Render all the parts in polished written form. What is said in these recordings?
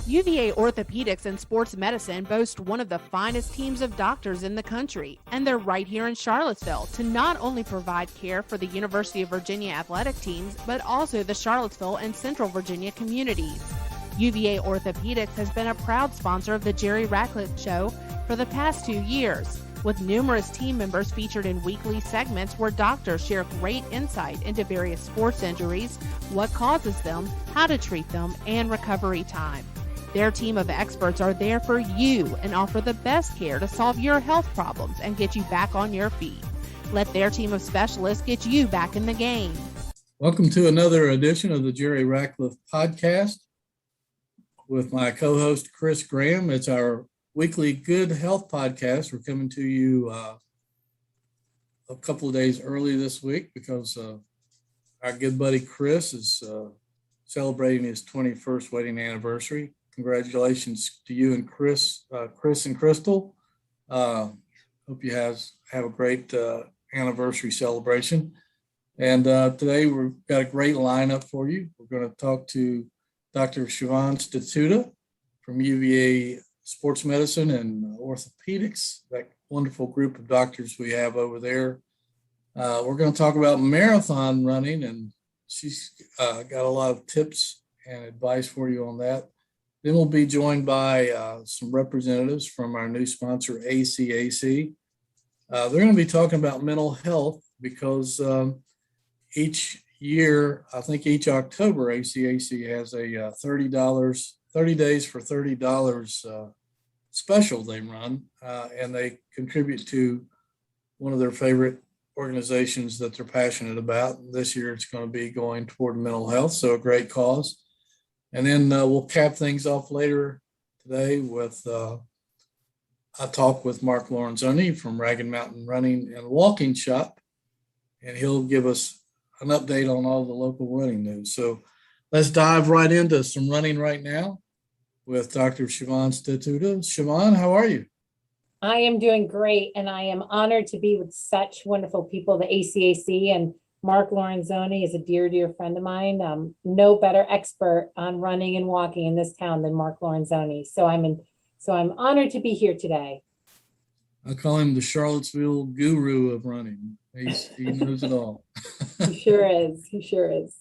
UVA Orthopedics and Sports Medicine boast one of the finest teams of doctors in the country, and they're right here in Charlottesville to not only provide care for the University of Virginia athletic teams, but also the Charlottesville and Central Virginia communities. UVA Orthopedics has been a proud sponsor of the Jerry Ratcliffe Show for the past 2 years, with numerous team members featured in weekly segments where doctors share great insight into various sports injuries, what causes them, how to treat them, and recovery time. Their team of experts are there for you and offer the best care to solve your health problems and get you back on your feet. Let their team of specialists get you back in the game. Welcome to another edition of the Jerry Ratcliffe podcast with my co-host, Chris Graham. It's our weekly good health podcast. We're coming to you a couple of days early this week because our good buddy Chris is celebrating his 21st wedding anniversary. Congratulations to you and Chris and Crystal. Hope you have a great anniversary celebration. And today we've got a great lineup for you. We're going to talk to Dr. Siobhan Statuta from UVA Sports Medicine and Orthopedics, that wonderful group of doctors we have over there. We're going to talk about marathon running, and she's got a lot of tips and advice for you on that. Then we'll be joined by some representatives from our new sponsor, ACAC. They're going to be talking about mental health because each year, I think each October, ACAC has a $30 days for $30 special they run, and they contribute to one of their favorite organizations that they're passionate about. This year, it's going to be going toward mental health, so a great cause. And then we'll cap things off later today with a talk with Mark Lorenzoni from Ragged Mountain Running and Walking Shop, and he'll give us an update on all the local running news. So let's dive right into some running right now with Dr. Siobhan Statuta. Siobhan, how are you? I am doing great, and I am honored to be with such wonderful people, the ACAC, and Mark Lorenzoni is a dear, dear friend of mine. No better expert on running and walking in this town than Mark Lorenzoni. So I'm honored to be here today. I call him the Charlottesville guru of running. He knows it all. He sure is. He sure is.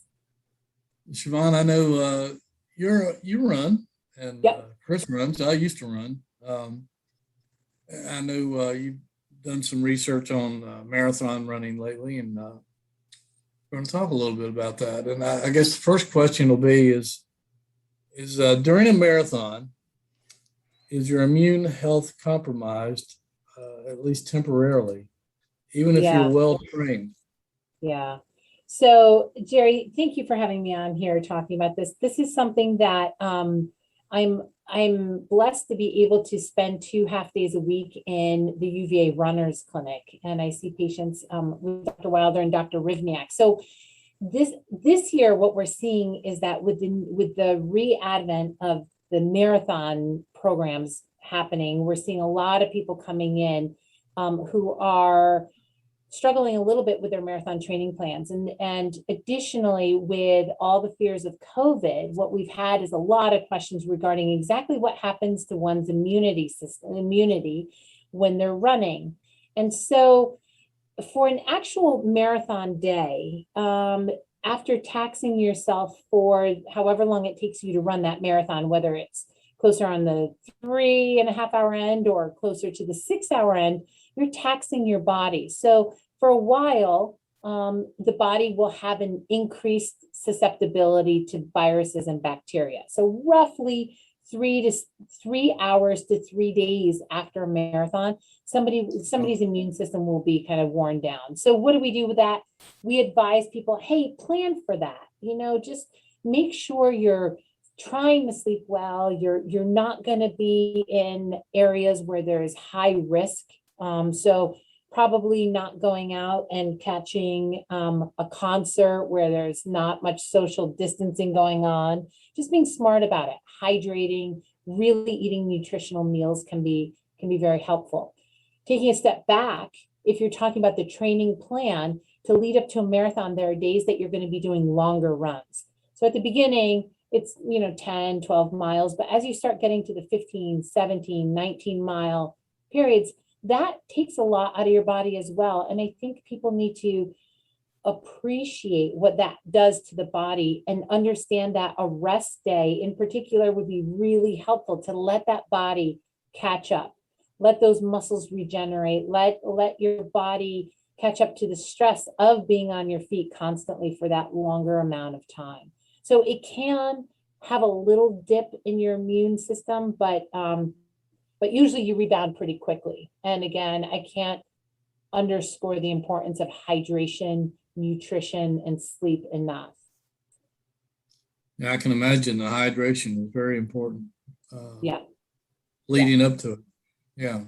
Siobhan, I know you run, and yep. Chris runs. I used to run. I know you've done some research on marathon running lately, and we're going to talk a little bit about that. And I guess the first question will be is during a marathon, is your immune health compromised, at least temporarily, even if you're well trained? Yeah. So, Jerry, thank you for having me on here talking about this. This is something that I'm blessed to be able to spend 2 half days a week in the UVA Runners Clinic, and I see patients with Dr. Wilder and Dr. Rivniak. So this year, what we're seeing is that with the re-advent of the marathon programs happening, we're seeing a lot of people coming in who are struggling a little bit with their marathon training plans. And additionally, with all the fears of COVID, what we've had is a lot of questions regarding exactly what happens to one's immunity when they're running. And so for an actual marathon day, after taxing yourself for however long it takes you to run that marathon, whether it's closer on the 3.5 hour end or closer to the 6 hour end, you're taxing your body. So for a while, the body will have an increased susceptibility to viruses and bacteria. So roughly 3 hours to 3 days after a marathon, somebody's immune system will be kind of worn down. So what do we do with that? We advise people, hey, plan for that. Just make sure you're trying to sleep well. You're not going to be in areas where there's high risk. So probably not going out and catching a concert where there's not much social distancing going on. Just being smart about it. Hydrating, really eating nutritional meals can be very helpful. Taking a step back, if you're talking about the training plan to lead up to a marathon, there are days that you're going to be doing longer runs. So at the beginning, it's, 10, 12 miles. But as you start getting to the 15, 17, 19-mile periods, that takes a lot out of your body as well. And I think people need to appreciate what that does to the body and understand that a rest day in particular would be really helpful to let that body catch up, let those muscles regenerate, let your body catch up to the stress of being on your feet constantly for that longer amount of time. So it can have a little dip in your immune system, but usually you rebound pretty quickly. And again, I can't underscore the importance of hydration, nutrition, and sleep enough. Yeah, I can imagine the hydration is very important. Yeah. Leading up to it. Yeah.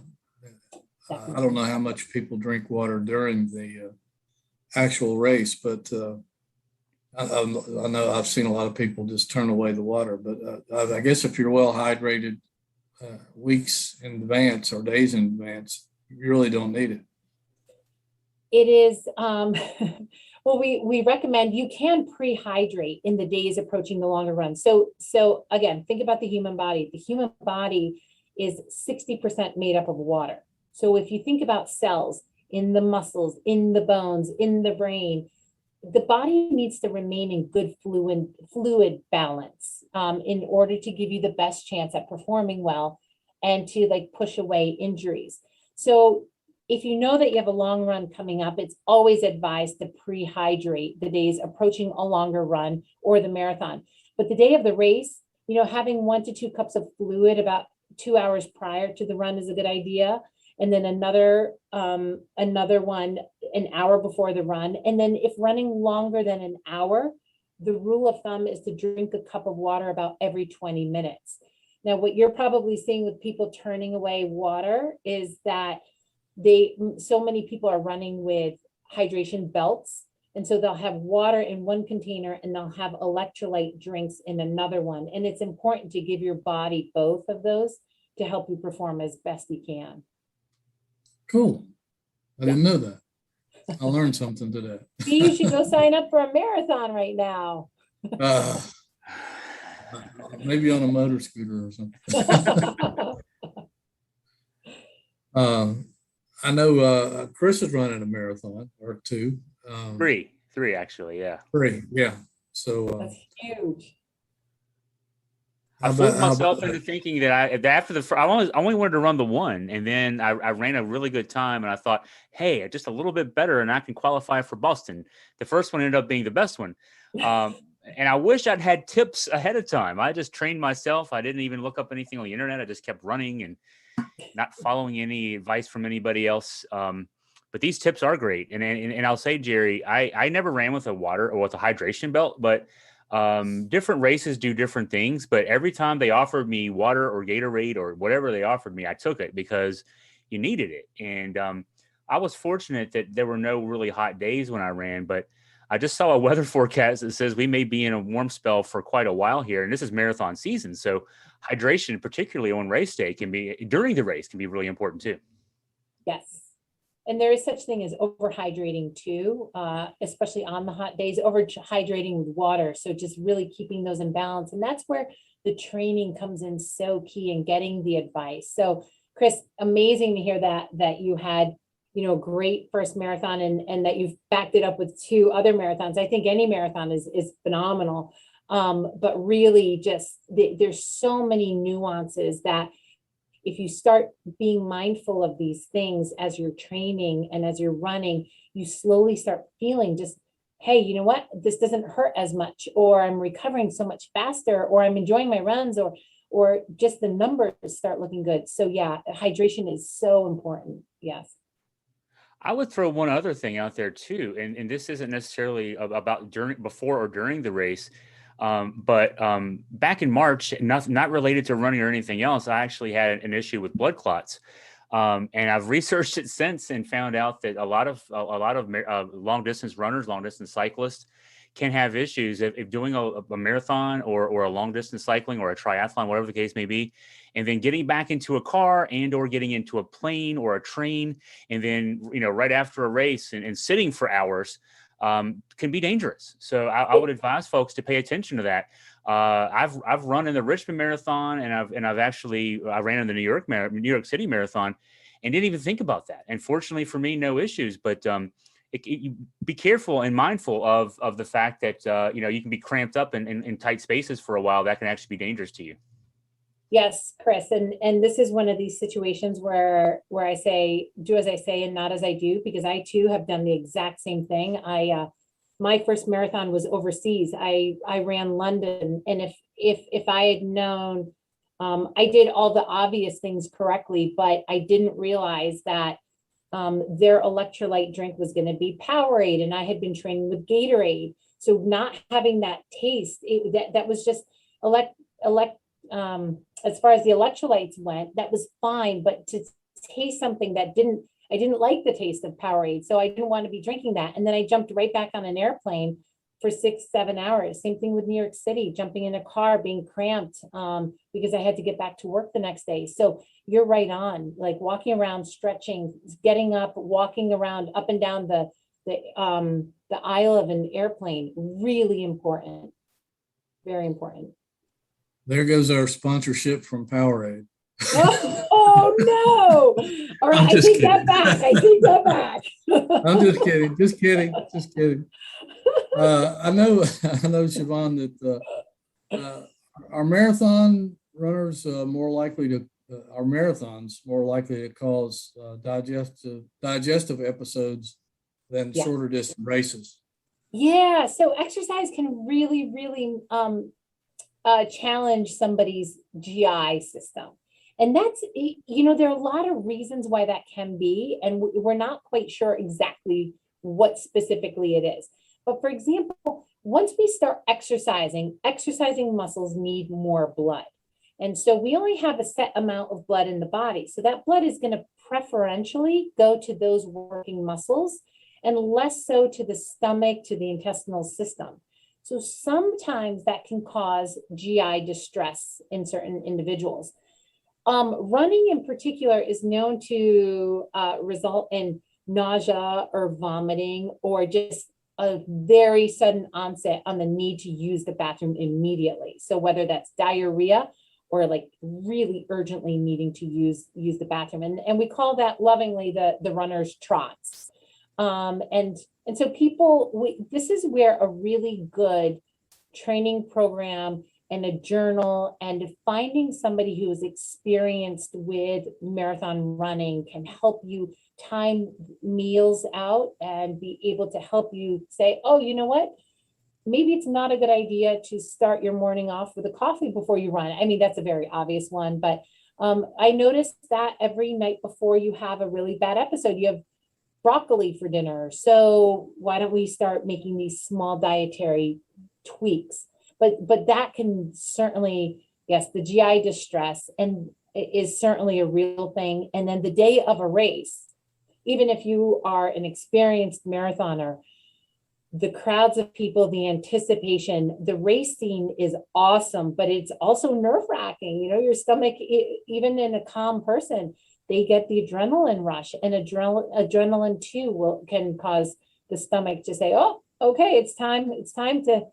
I don't know how much people drink water during the actual race, but I know I've seen a lot of people just turn away the water. But I guess if you're well hydrated weeks in advance or days in advance, you really don't need it. It is, well, we recommend you can pre-hydrate in the days approaching the longer run. So again, think about the human body. The human body is 60% made up of water. So if you think about cells in the muscles, in the bones, in the brain, the body needs to remain in good fluid balance in order to give you the best chance at performing well and to push away injuries. So if you know that you have a long run coming up, it's always advised to pre-hydrate the days approaching a longer run or the marathon. But the day of the race, having 1 to 2 cups of fluid about 2 hours prior to the run is a good idea. And then another one an hour before the run. And then if running longer than an hour, the rule of thumb is to drink a cup of water about every 20 minutes. Now, what you're probably seeing with people turning away water is that so many people are running with hydration belts. And so they'll have water in one container and they'll have electrolyte drinks in another one. And it's important to give your body both of those to help you perform as best you can. Cool. I didn't know that. I learned something today. You should go sign up for a marathon right now. Maybe on a motor scooter or something. I know Chris is running a marathon or 2. Three actually, yeah. 3, yeah. So that's huge. I fooled myself into thinking that I only wanted to run the 1, and then I ran a really good time, and I thought, hey, just a little bit better, and I can qualify for Boston. The first one ended up being the best one, and I wish I'd had tips ahead of time. I just trained myself. I didn't even look up anything on the internet. I just kept running and not following any advice from anybody else. But these tips are great, and I'll say, Jerry, I never ran with a water or with a hydration belt, but different races do different things, but every time they offered me water or Gatorade or whatever they offered me, I took it because you needed it. And I was fortunate that there were no really hot days when I ran, but I just saw a weather forecast that says we may be in a warm spell for quite a while here. And this is marathon season. So hydration, particularly on race day, during the race can be really important too. Yes. And there is such thing as overhydrating too, especially on the hot days, overhydrating with water. So just really keeping those in balance. And that's where the training comes in so key and getting the advice. So Chris, amazing to hear that you had, a great first marathon and that you've backed it up with 2 other marathons. I think any marathon is phenomenal. But really just there's so many nuances that if you start being mindful of these things as you're training and as you're running, you slowly start feeling just, hey, you know what? This doesn't hurt as much, or I'm recovering so much faster, or I'm enjoying my runs, or just the numbers start looking good. So yeah, hydration is so important. Yes. I would throw one other thing out there too, and this isn't necessarily about before or during the race. But back in March, not related to running or anything else, I actually had an issue with blood clots. And I've researched it since and found out that a lot of long distance runners, long distance cyclists can have issues if doing a marathon or a long distance cycling or a triathlon, whatever the case may be, and then getting back into a car and or getting into a plane or a train, and then right after a race and sitting for hours. Can be dangerous. So I would advise folks to pay attention to that. I've run in the Richmond Marathon, and I ran in the New York City Marathon, and didn't even think about that. And fortunately for me, no issues. But you be careful and mindful of the fact that you can be cramped up in tight spaces for a while. That can actually be dangerous to you. Yes, Chris, and this is one of these situations where I say, do as I say and not as I do, because I too have done the exact same thing. My first marathon was overseas. I ran London, and if I had known, I did all the obvious things correctly, but I didn't realize that their electrolyte drink was going to be Powerade, and I had been training with Gatorade. So not having that taste, that was just as far as the electrolytes went, that was fine, but to taste something that I didn't like the taste of Powerade, so I didn't want to be drinking that. And then I jumped right back on an airplane for 6-7 hours. Same thing with New York City, jumping in a car, being cramped because I had to get back to work the next day. So you're right on, like walking around, stretching, getting up, walking around up and down the aisle of an airplane, really important, very important. There goes our sponsorship from Powerade. Oh no! All right, I take that back. I take that back. I'm just kidding. Just kidding. Just kidding. I know, Siobhan, that our marathon runners more likely to our marathons more likely to cause digestive episodes than shorter distance races. Yeah. So exercise can really, really challenge somebody's GI system. And that's, there are a lot of reasons why that can be, and we're not quite sure exactly what specifically it is. But for example, once we start exercising muscles need more blood. And so we only have a set amount of blood in the body. So that blood is going to preferentially go to those working muscles and less so to the stomach, to the intestinal system. So sometimes that can cause GI distress in certain individuals. Running in particular is known to result in nausea or vomiting, or just a very sudden onset on the need to use the bathroom immediately. So whether that's diarrhea or like really urgently needing to use the bathroom. And we call that lovingly the runner's trots. And so this is where a really good training program and a journal and finding somebody who is experienced with marathon running can help you time meals out and be able to help you say, oh, you know what? Maybe it's not a good idea to start your morning off with a coffee before you run. I mean, that's a very obvious one, but I noticed that every night before you have a really bad episode, you have broccoli for dinner. So why don't we start making these small dietary tweaks? But that can certainly, yes, the GI distress and is certainly a real thing. And then the day of a race, even if you are an experienced marathoner, the crowds of people, the anticipation, the race scene is awesome, but it's also nerve-wracking. Your stomach, even in a calm person, they get the adrenaline rush, and adrenaline too can cause the stomach to say, oh, okay, it's time to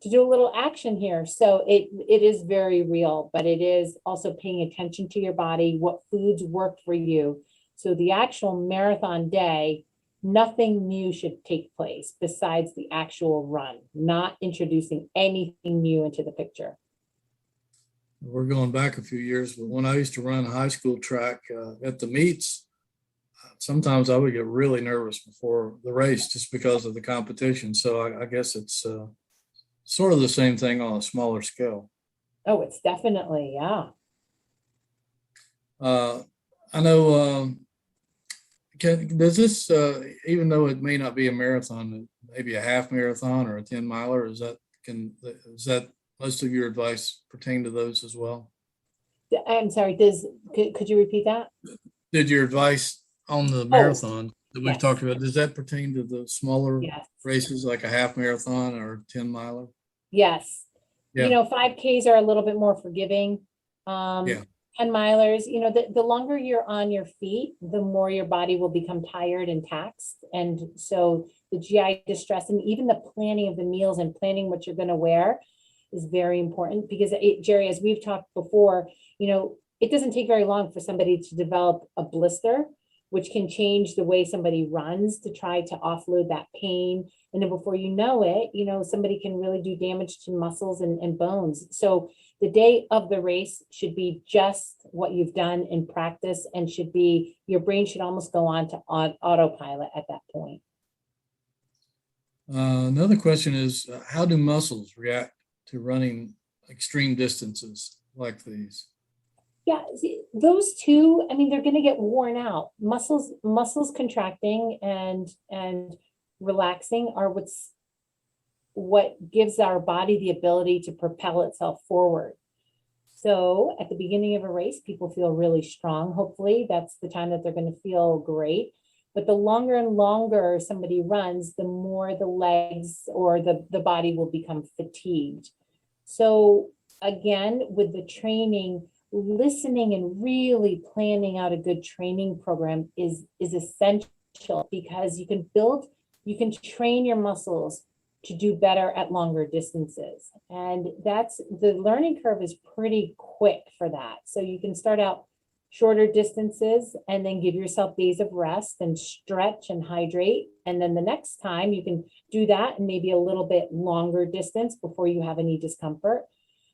do a little action here. So it is very real, but it is also paying attention to your body, what foods work for you. So the actual marathon day, nothing new should take place besides the actual run, not introducing anything new into the picture. We're going back a few years, but when I used to run high school track at the meets, sometimes I would get really nervous before the race just because of the competition. So I guess it's sort of the same thing on a smaller scale. Oh, it's definitely, yeah. I know, does this, even though it may not be a marathon, maybe a half marathon or a 10 miler, is that most of your advice pertain to those as well? I'm sorry, could you repeat that? Did your advice on the marathon that we've talked about, does that pertain to the smaller races like a half marathon or 10 miler? Yes. Yeah. 5Ks are a little bit more forgiving. 10 milers, the longer you're on your feet, the more your body will become tired and taxed. And so the GI distress and even the planning of the meals and planning what you're going to wear, is very important because Jerry, as we've talked before, it doesn't take very long for somebody to develop a blister, which can change the way somebody runs to try to offload that pain. And then before you know it, somebody can really do damage to muscles and bones. So the day of the race should be just what you've done in practice, and your brain should almost go on to autopilot at that point. Another question is, how do muscles react to running extreme distances like these? Yeah, those two, they're going to get worn out. Muscles contracting and relaxing are what gives our body the ability to propel itself forward. So at the beginning of a race, people feel really strong. Hopefully that's the time that they're going to feel great. But the longer and longer somebody runs, the more the legs or the body will become fatigued. So again, with the training, listening and really planning out a good training program is essential, because you can train your muscles to do better at longer distances. And the learning curve is pretty quick for that. So you can start out shorter distances and then give yourself days of rest and stretch and hydrate. And then the next time you can do that and maybe a little bit longer distance before you have any discomfort.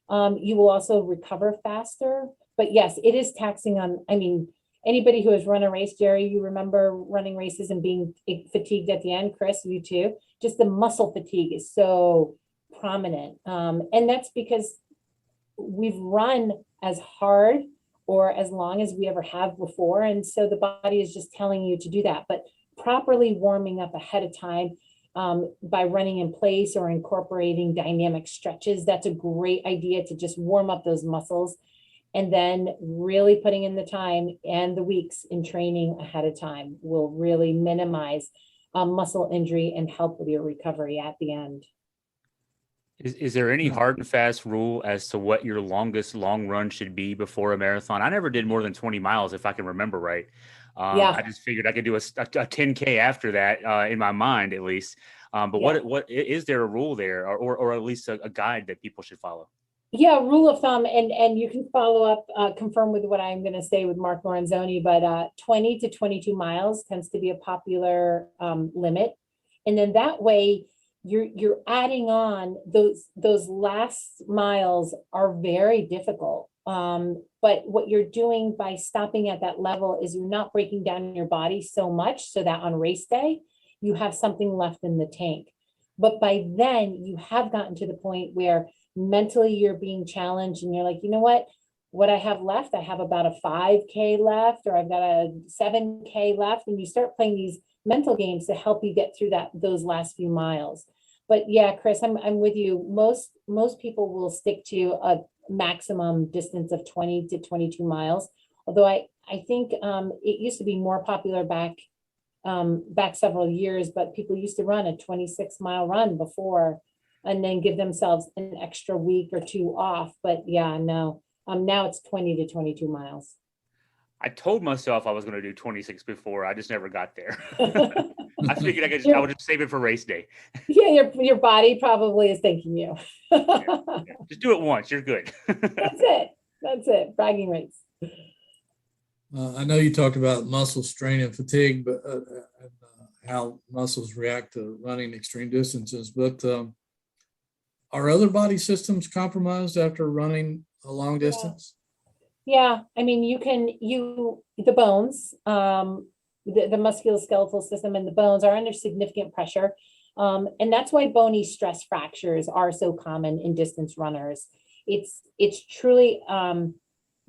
You will also recover faster. But yes, it is taxing on, anybody who has run a race, Jerry, you remember running races and being fatigued at the end. Chris, you too. Just the muscle fatigue is so prominent. And that's because we've run as hard or as long as we ever have before. And so the body is just telling you to do that. But properly warming up ahead of time by running in place or incorporating dynamic stretches, that's a great idea to just warm up those muscles. And then really putting in the time and the weeks in training ahead of time will really minimize muscle injury and help with your recovery at the end. Is there any hard and fast rule as to what your longest long run should be before a marathon? I never did more than 20 miles, if I can remember right. I just figured I could do a 10K after that, in my mind, at least. But what is there a rule there, or at least a guide that people should follow? Yeah, rule of thumb, and you can follow up, confirm with what I'm going to say with Mark Lorenzoni, but 20 to 22 miles tends to be a popular limit. And then that way you're adding on those last miles are very difficult. But what you're doing by stopping at that level is you're not breaking down your body so much so that on race day, you have something left in the tank. But by then you have gotten to the point where mentally you're being challenged and you're like, you know what I have left, I have about a 5K left, or I've got a 7K left. And you start playing these mental games to help you get through those last few miles. But yeah, Chris, I'm with you. Most people will stick to a maximum distance of 20 to 22 miles. Although I think it used to be more popular back several years, but people used to run a 26-mile run before and then give themselves an extra week or two off. But yeah, no, now it's 20 to 22 miles. I told myself I was going to do 26 before. I just never got there. I figured I would just save it for race day. Yeah, your body probably is thanking you. Yeah. Just do it once. You're good. That's it. Bragging rights. I know you talked about muscle strain and fatigue, but how muscles react to running extreme distances. But are other body systems compromised after running a long distance? Yeah, the bones, the musculoskeletal system and the bones are under significant pressure. And that's why bony stress fractures are so common in distance runners. It's truly,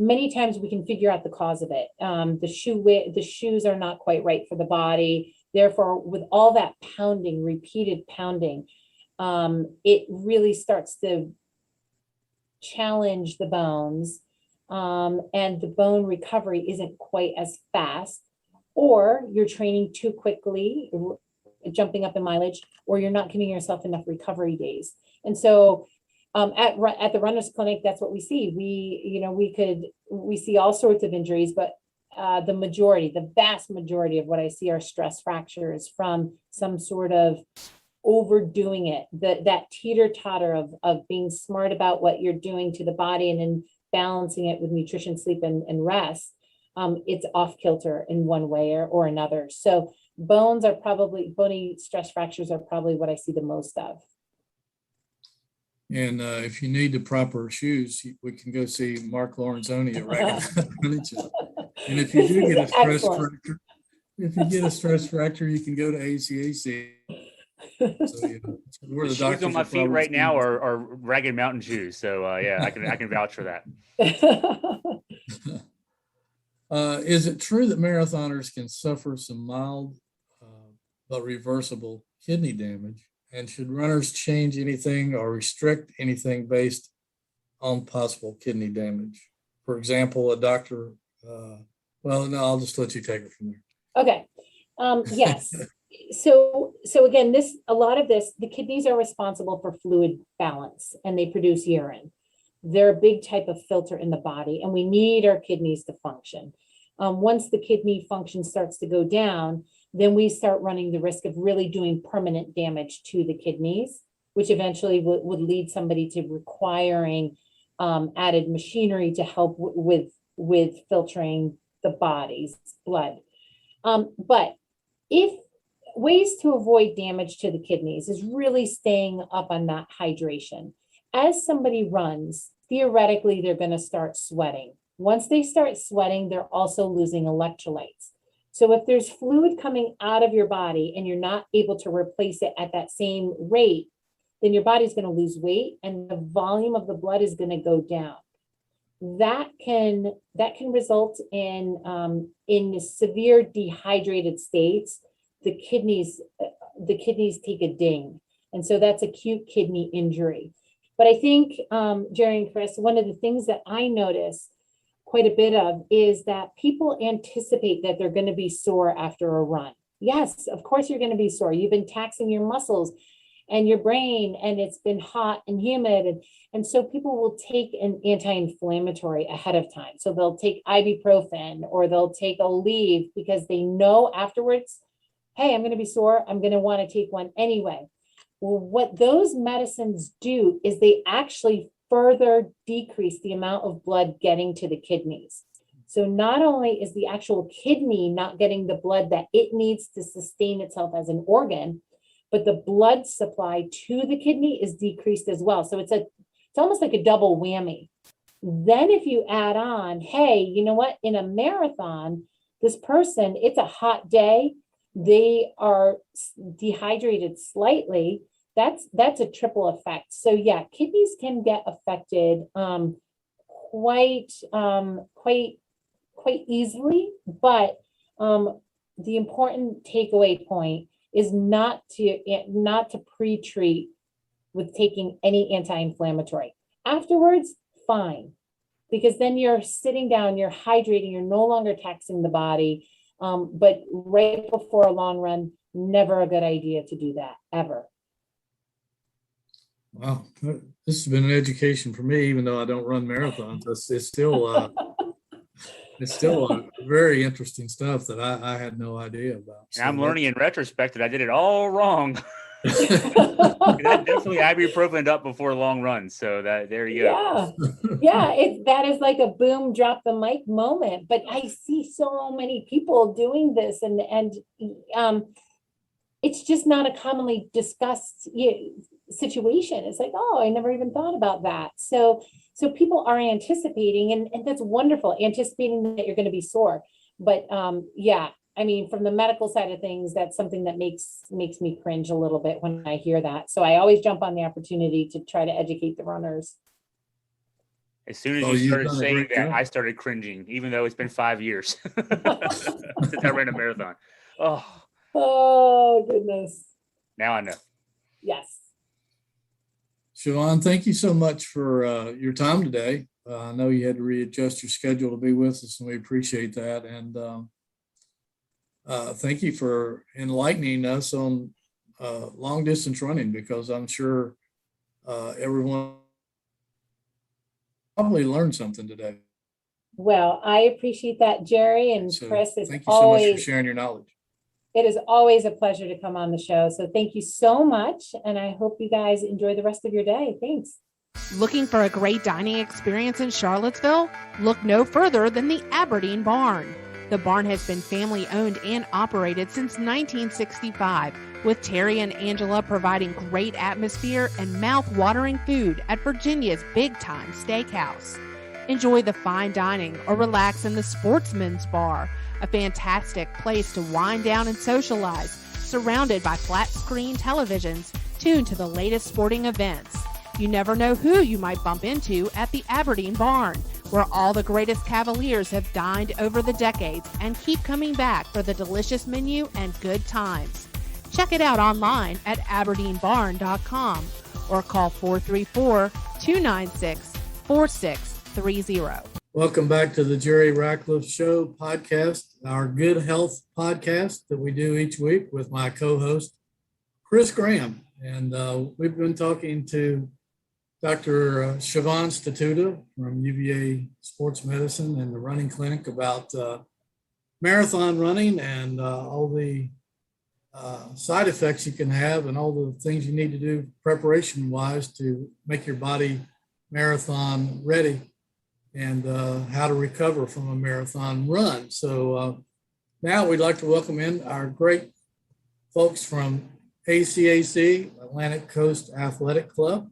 many times we can figure out the cause of it. The shoes are not quite right for the body. Therefore, with all that pounding, repeated pounding, it really starts to challenge the bones. And the bone recovery isn't quite as fast, or you're training too quickly, jumping up in mileage, or you're not giving yourself enough recovery days. And so at the runners clinic, that's what we see. We see all sorts of injuries, but the vast majority of what I see are stress fractures from some sort of overdoing it, that teeter-totter of being smart about what you're doing to the body and then balancing it with nutrition, sleep, and rest, it's off kilter in one way or another. So bony stress fractures are probably what I see the most of. And if you need the proper shoes, we can go see Mark Lorenzoni at Ragged Mountain. And if you do get a stress fracture, you can go to ACAC. So, the shoes on my feet right now are Ragged Mountain shoes. So yeah, I can vouch for that. Is it true that marathoners can suffer some mild but reversible kidney damage? And should runners change anything or restrict anything based on possible kidney damage? For example, a doctor, well, no, I'll just let you take it from there. Okay. Yes. So again, a lot of this, the kidneys are responsible for fluid balance and they produce urine. They're a big type of filter in the body and we need our kidneys to function. Once the kidney function starts to go down, then we start running the risk of really doing permanent damage to the kidneys, which eventually would lead somebody to requiring added machinery to help with filtering the body's blood. But if ways to avoid damage to the kidneys is really staying up on that hydration. As somebody runs, theoretically, they're going to start sweating. Once they start sweating, they're also losing electrolytes. So if there's fluid coming out of your body and you're not able to replace it at that same rate, then your body's going to lose weight and the volume of the blood is going to go down. That can result in severe dehydrated states. The kidneys take a ding. And so that's acute kidney injury. But I think, Jerry and Chris, one of the things that I notice quite a bit of is that people anticipate that they're going to be sore after a run. Yes, of course you're going to be sore. You've been taxing your muscles and your brain, and it's been hot and humid. And so people will take an anti-inflammatory ahead of time. So they'll take ibuprofen or they'll take a leave because they know afterwards, hey, I'm going to be sore. I'm going to want to take one anyway. Well, what those medicines do is they actually further decrease the amount of blood getting to the kidneys. So not only is the actual kidney not getting the blood that it needs to sustain itself as an organ, but the blood supply to the kidney is decreased as well. So it's almost like a double whammy. Then if you add on, hey, you know what, in a marathon, this person, it's a hot day, they are dehydrated slightly, that's a triple effect. So yeah, kidneys can get affected quite easily, but the important takeaway point is not to pre-treat with taking any anti-inflammatory. Afterwards, fine, because then you're sitting down, you're hydrating, you're no longer taxing the body. But right before a long run, never a good idea to do that, ever. Wow, this has been an education for me, even though I don't run marathons. It's still very interesting stuff that I had no idea about. And I'm learning in retrospect that I did it all wrong. That definitely ibuprofen up before long runs. So there you go. Yeah, that is like a boom, drop the mic moment. But I see so many people doing this, and it's just not a commonly discussed situation. It's like, oh, I never even thought about that. So people are anticipating, and that's wonderful, anticipating that you're going to be sore. But yeah, I mean, from the medical side of things, that's something that makes me cringe a little bit when I hear that. So I always jump on the opportunity to try to educate the runners. As soon as you started saying that, I started cringing, even though it's been 5 years since I ran a marathon. Oh, goodness. Now I know. Yes. Siobhan, thank you so much for your time today. I know you had to readjust your schedule to be with us, and we appreciate that. And thank you for enlightening us on long distance running, because I'm sure everyone probably learned something today. Well, I appreciate that, Jerry and Chris. Thank you so much for sharing your knowledge. It is always a pleasure to come on the show. So thank you so much. And I hope you guys enjoy the rest of your day. Thanks. Looking for a great dining experience in Charlottesville? Look no further than the Aberdeen Barn. The barn has been family owned and operated since 1965, with Terry and Angela providing great atmosphere and mouth-watering food at Virginia's big-time steakhouse. Enjoy the fine dining or relax in the Sportsman's Bar, a fantastic place to wind down and socialize, surrounded by flat-screen televisions tuned to the latest sporting events. You never know who you might bump into at the Aberdeen Barn, where all the greatest Cavaliers have dined over the decades and keep coming back for the delicious menu and good times. Check it out online at aberdeenbarn.com or call 434-296-4630. Welcome back to the Jerry Ratcliffe Show podcast, our good health podcast that we do each week with my co-host, Chris Graham. And we've been talking to Dr. Siobhan Statuta from UVA Sports Medicine and the running clinic about marathon running and all the side effects you can have and all the things you need to do preparation-wise to make your body marathon ready and how to recover from a marathon run. So now we'd like to welcome in our great folks from ACAC, Atlantic Coast Athletic Club,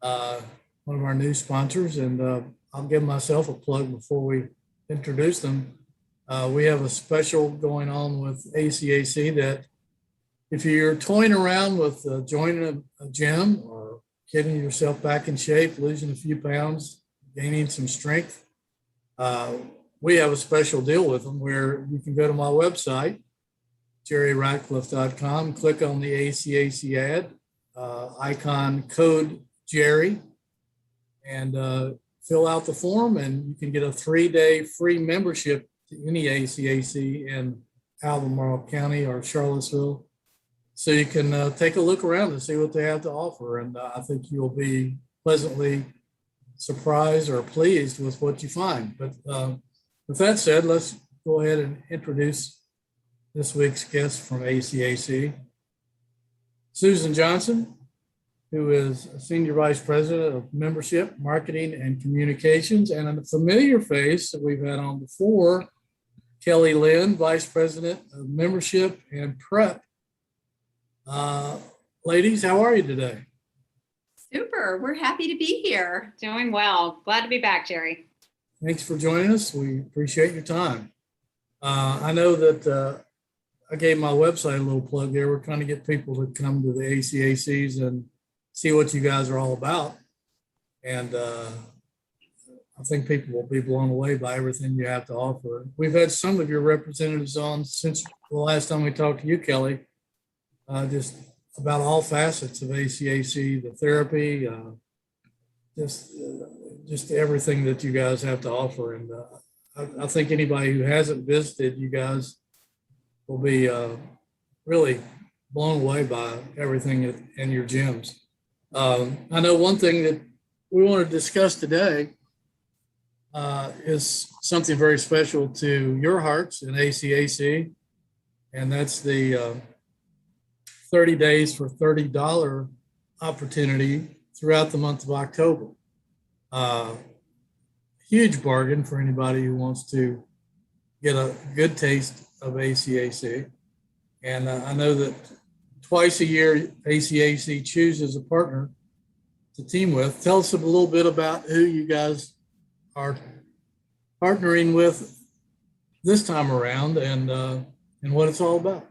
one of our new sponsors, and I'll give myself a plug before we introduce them. We have a special going on with ACAC that if you're toying around with joining a gym or getting yourself back in shape, losing a few pounds, gaining some strength, we have a special deal with them where you can go to my website, jerryratcliffe.com, click on the ACAC ad, icon code Jerry, and fill out the form, and you can get a 3-day free membership to any ACAC in Albemarle County or Charlottesville. So you can take a look around and see what they have to offer. And I think you'll be pleasantly surprised or pleased with what you find. But with that said, let's go ahead and introduce this week's guest from ACAC, Susan Johnson, who is Senior Vice President of Membership, Marketing, and Communications, and a familiar face that we've had on before, Kelly Lynn, Vice President of Membership and Prep. Ladies, how are you today? Super. We're happy to be here. Doing well. Glad to be back, Jerry. Thanks for joining us. We appreciate your time. I know that I gave my website a little plug there. We're trying to get people to come to the ACACs and see what you guys are all about. And I think people will be blown away by everything you have to offer. We've had some of your representatives on since the last time we talked to you, Kelly, just about all facets of ACAC, the therapy, just everything that you guys have to offer. And I think anybody who hasn't visited you guys will be really blown away by everything in your gyms. I know one thing that we want to discuss today is something very special to your hearts in ACAC, and that's the 30 days for $30 opportunity throughout the month of October. Huge bargain for anybody who wants to get a good taste of ACAC. And I know that twice a year, ACAC chooses a partner to team with. Tell us a little bit about who you guys are partnering with this time around and what it's all about.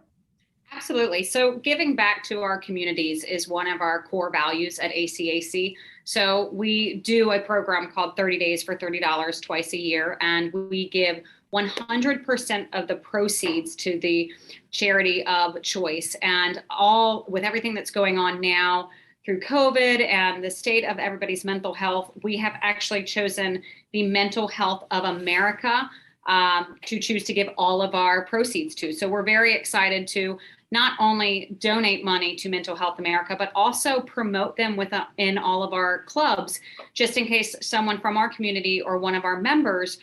Absolutely. So giving back to our communities is one of our core values at ACAC. So we do a program called 30 Days for $30 twice a year, and we give 100% of the proceeds to the charity of choice. And all with everything that's going on now through COVID and the state of everybody's mental health, we have actually chosen the Mental Health of America to choose to give all of our proceeds to. So we're very excited to not only donate money to Mental Health America, but also promote them in all of our clubs, just in case someone from our community or one of our members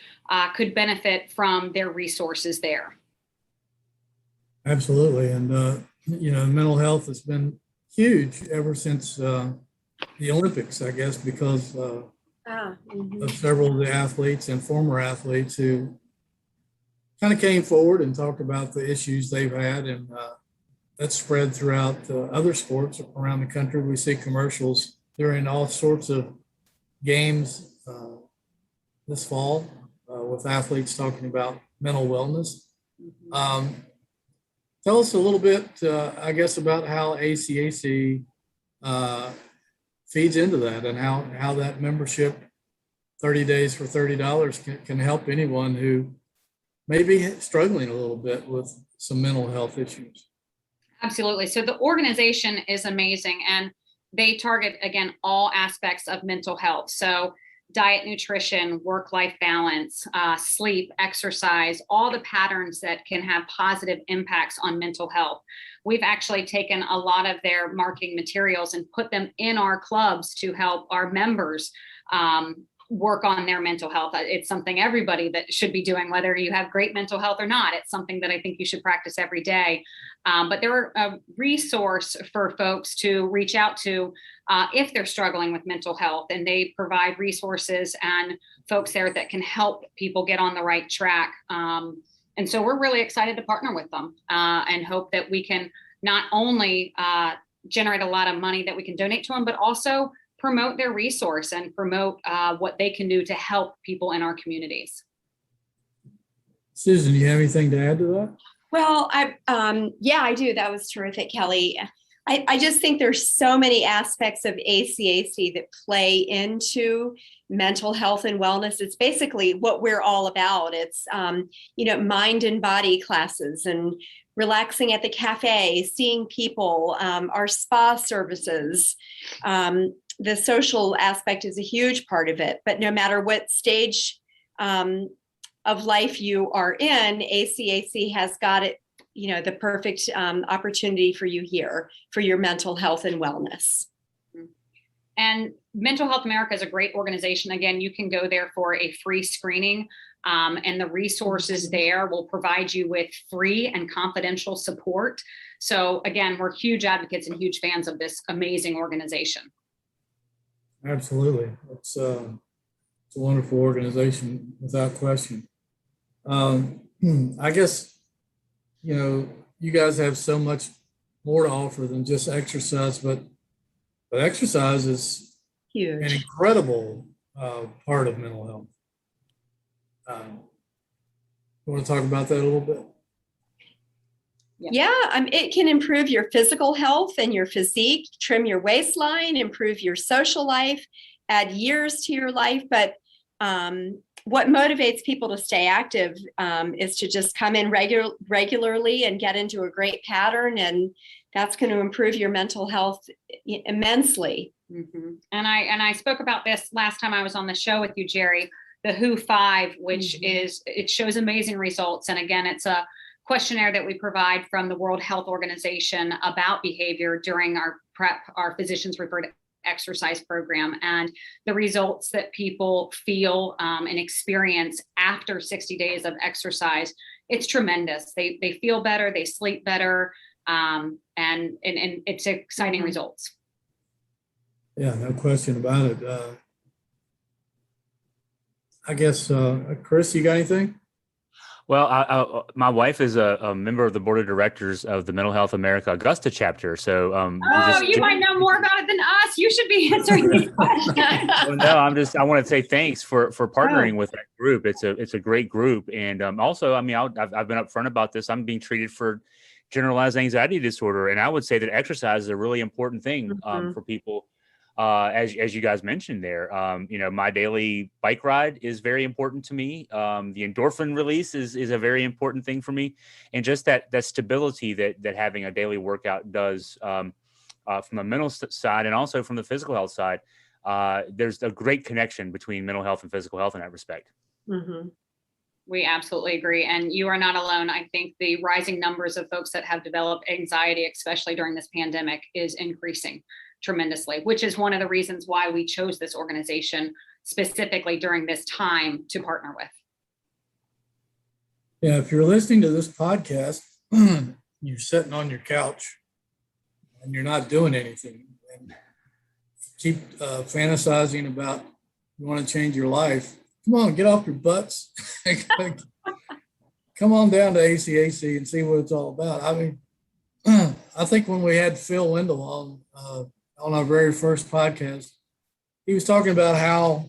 could benefit from their resources there. Absolutely. And, mental health has been huge ever since the Olympics, I guess, because of several of the athletes and former athletes who kind of came forward and talked about the issues they've had. And that's spread throughout other sports around the country. We see commercials during all sorts of games this fall with athletes talking about mental wellness. Tell us a little bit, I guess, about how ACAC feeds into that and how that membership, 30 days for $30, can help anyone who may be struggling a little bit with some mental health issues. Absolutely. So the organization is amazing, and they target, again, all aspects of mental health. So diet, nutrition, work-life balance, sleep, exercise, all the patterns that can have positive impacts on mental health. We've actually taken a lot of their marketing materials and put them in our clubs to help our members work on their mental health. It's something everybody that should be doing, whether you have great mental health or not. It's something that I think you should practice every day. But they're a resource for folks to reach out to if they're struggling with mental health, and they provide resources and folks there that can help people get on the right track. And so we're really excited to partner with them and hope that we can not only generate a lot of money that we can donate to them, but also promote their resource and promote what they can do to help people in our communities. Susan, do you have anything to add to that? Well, I do. That was terrific, Kelly. I just think there's so many aspects of ACAC that play into mental health and wellness. It's basically what we're all about. It's, mind and body classes and relaxing at the cafe, seeing people, our spa services. The social aspect is a huge part of it, but no matter what stage of life you are in, ACAC has got it, the perfect opportunity for you here for your mental health and wellness. And Mental Health America is a great organization. Again, you can go there for a free screening, and the resources there will provide you with free and confidential support. So again, we're huge advocates and huge fans of this amazing organization. Absolutely. It's a wonderful organization without question. I guess, you guys have so much more to offer than just exercise, but exercise is Huge. An incredible part of mental health. You want to talk about that a little bit? Yeah, it can improve your physical health and your physique, trim your waistline, improve your social life, add years to your life. But what motivates people to stay active is to just come in regularly and get into a great pattern. And that's going to improve your mental health immensely. Mm-hmm. And I spoke about this last time I was on the show with you, Jerry, the WHO 5, which it shows amazing results. And again, it's a questionnaire that we provide from the World Health Organization about behavior during our PrEP, our physicians referred exercise program, and the results that people feel and experience after 60 days of exercise. It's tremendous. They feel better, they sleep better, and it's exciting results. Yeah, no question about it. I guess, Chris, you got anything? Well, my wife is a member of the board of directors of the Mental Health America Augusta chapter. So, you might know more about it than us. You should be answering these questions. Well, no, I want to say thanks for partnering with that group. It's a great group, and also, I've been upfront about this. I'm being treated for generalized anxiety disorder, and I would say that exercise is a really important thing for people. As you guys mentioned there, my daily bike ride is very important to me. The endorphin release is a very important thing for me. And just that stability that having a daily workout does from a mental side and also from the physical health side, there's a great connection between mental health and physical health in that respect. Mm-hmm. We absolutely agree. And you are not alone. I think the rising numbers of folks that have developed anxiety, especially during this pandemic, is increasing tremendously, which is one of the reasons why we chose this organization specifically during this time to partner with. Yeah, if you're listening to this podcast, you're sitting on your couch and you're not doing anything, and keep fantasizing about you want to change your life. Come on, get off your butts. Come on down to ACAC and see what it's all about. I mean, I think when we had Phil Wendell on our very first podcast, he was talking about how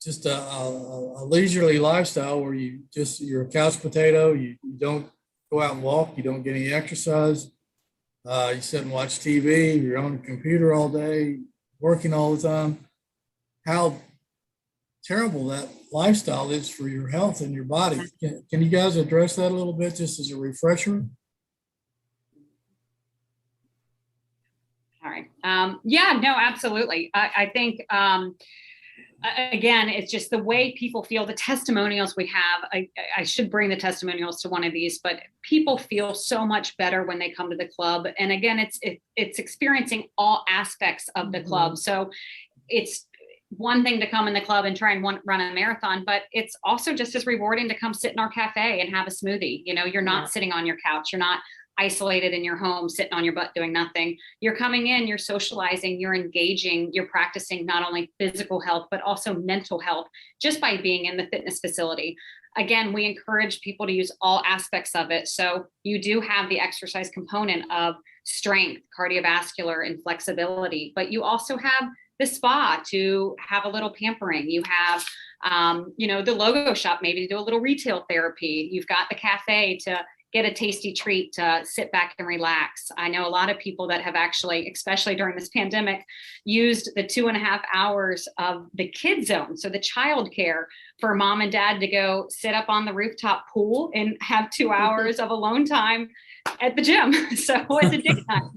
just a leisurely lifestyle where you're a couch potato, you don't go out and walk, you don't get any exercise, you sit and watch TV, you're on the computer all day, working all the time. How terrible that lifestyle is for your health and your body. Can you guys address that a little bit just as a refresher? All right. Yeah, no, absolutely. I think, again, it's just the way people feel, the testimonials we have. I should bring the testimonials to one of these, but people feel so much better when they come to the club. And again, it's experiencing all aspects of the club. So it's one thing to come in the club and try and run a marathon, but it's also just as rewarding to come sit in our cafe and have a smoothie. You know, you're not sitting on your couch. You're not isolated in your home, sitting on your butt doing nothing. You're coming in, you're socializing, you're engaging, you're practicing not only physical health, but also mental health just by being in the fitness facility. Again, we encourage people to use all aspects of it. So you do have the exercise component of strength, cardiovascular, and flexibility, but you also have the spa to have a little pampering. You have, the logo shop, maybe to do a little retail therapy. You've got the cafe to get a tasty treat to sit back and relax. I know a lot of people that have actually, especially during this pandemic, used the 2.5 hours of the kid zone, so the child care, for mom and dad to go sit up on the rooftop pool and have 2 hours of alone time at the gym. So it's a dig time.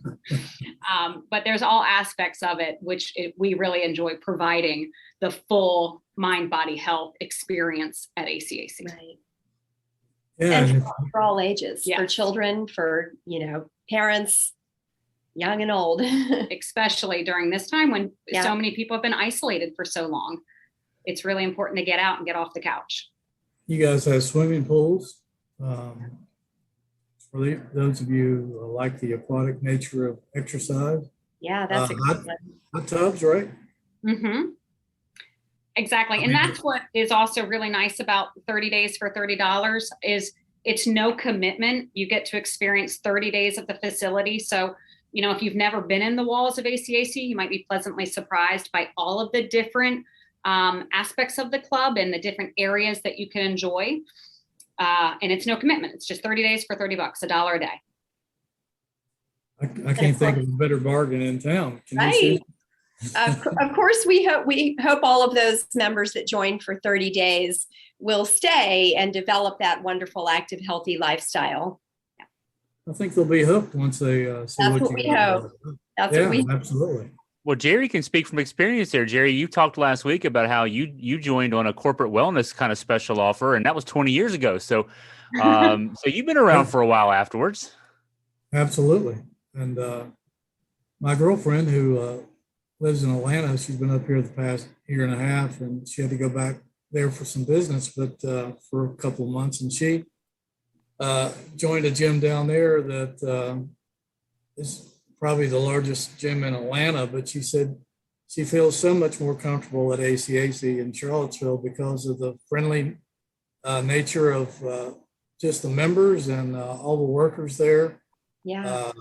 But there's all aspects of it, which we really enjoy providing the full mind, body health experience at ACAC. Right. Yeah. And for all ages, Yeah. for children, for, parents, young and old. Especially during this time when Yeah. so many people have been isolated for so long. It's really important to get out and get off the couch. You guys have swimming pools. For those of you who like the aquatic nature of exercise. Yeah, that's Hot tubs, right? Mm-hmm. Exactly. And that's what is also really nice about 30 days for $30 is it's no commitment. You get to experience 30 days of the facility. So, if you've never been in the walls of ACAC, you might be pleasantly surprised by all of the different aspects of the club and the different areas that you can enjoy. And it's no commitment. It's just 30 days for $30, $1 a day. I can't think of a better bargain in town. Can you see? Of course, we hope all of those members that join for 30 days will stay and develop that wonderful, active, healthy lifestyle. I think they'll be hooked once they see That's what what you we got. hope. That's what we Absolutely. Well, Jerry can speak from experience there. Jerry, you talked last week about how you joined on a corporate wellness kind of special offer, and that was 20 years ago. So, so you've been around for a while afterwards. Absolutely. And my girlfriend, who lives in Atlanta, she's been up here the past year and a half, and she had to go back there for some business, but for a couple of months, and she joined a gym down there that is probably the largest gym in Atlanta, but she said she feels so much more comfortable at ACAC in Charlottesville because of the friendly nature of just the members and all the workers there. Yeah.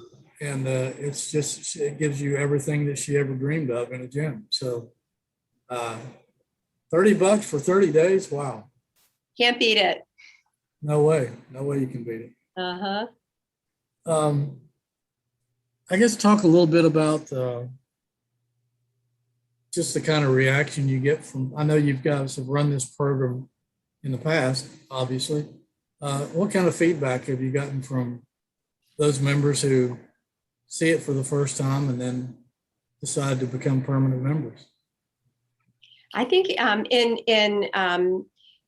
And it's just, it gives you everything that she ever dreamed of in a gym. So $30 for 30 days. Wow. Can't beat it. No way you can beat it. Uh-huh. I guess talk a little bit about just the kind of reaction you get from, I know you guys have run this program in the past, obviously. What kind of feedback have you gotten from those members who see it for the first time and then decide to become permanent members? I think in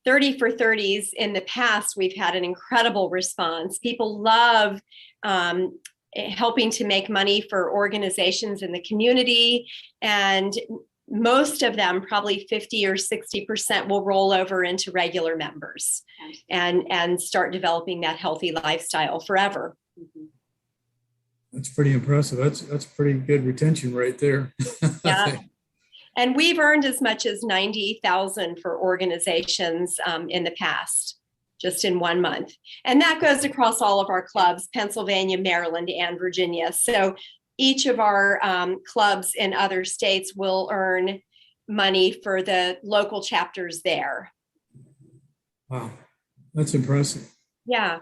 30 for 30s in the past, we've had an incredible response. People love helping to make money for organizations in the community. And most of them, probably 50 or 60%, will roll over into regular members and start developing that healthy lifestyle forever. That's pretty impressive. That's pretty good retention rate there. Yeah. And we've earned as much as $90,000 for organizations in the past, just in 1 month. And that goes across all of our clubs, Pennsylvania, Maryland, and Virginia. So each of our clubs in other states will earn money for the local chapters there. Wow, that's impressive. Yeah.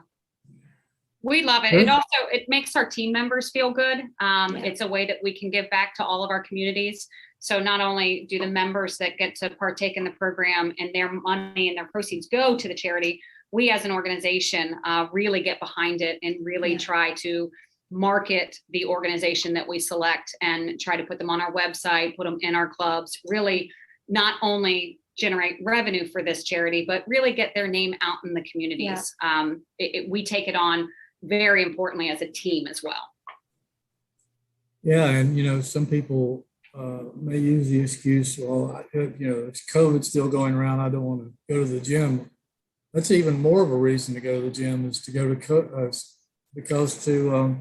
We love it. It makes our team members feel good. It's a way that we can give back to all of our communities. So not only do the members that get to partake in the program and their money and their proceeds go to the charity, we as an organization really get behind it and really try to market the organization that we select and try to put them on our website, put them in our clubs, really not only generate revenue for this charity, but really get their name out in the communities. We take it on very importantly as a team as well. Yeah, and some people may use the excuse, well, it's COVID still going around, I don't want to go to the gym. That's even more of a reason to go to the gym, is to go to because to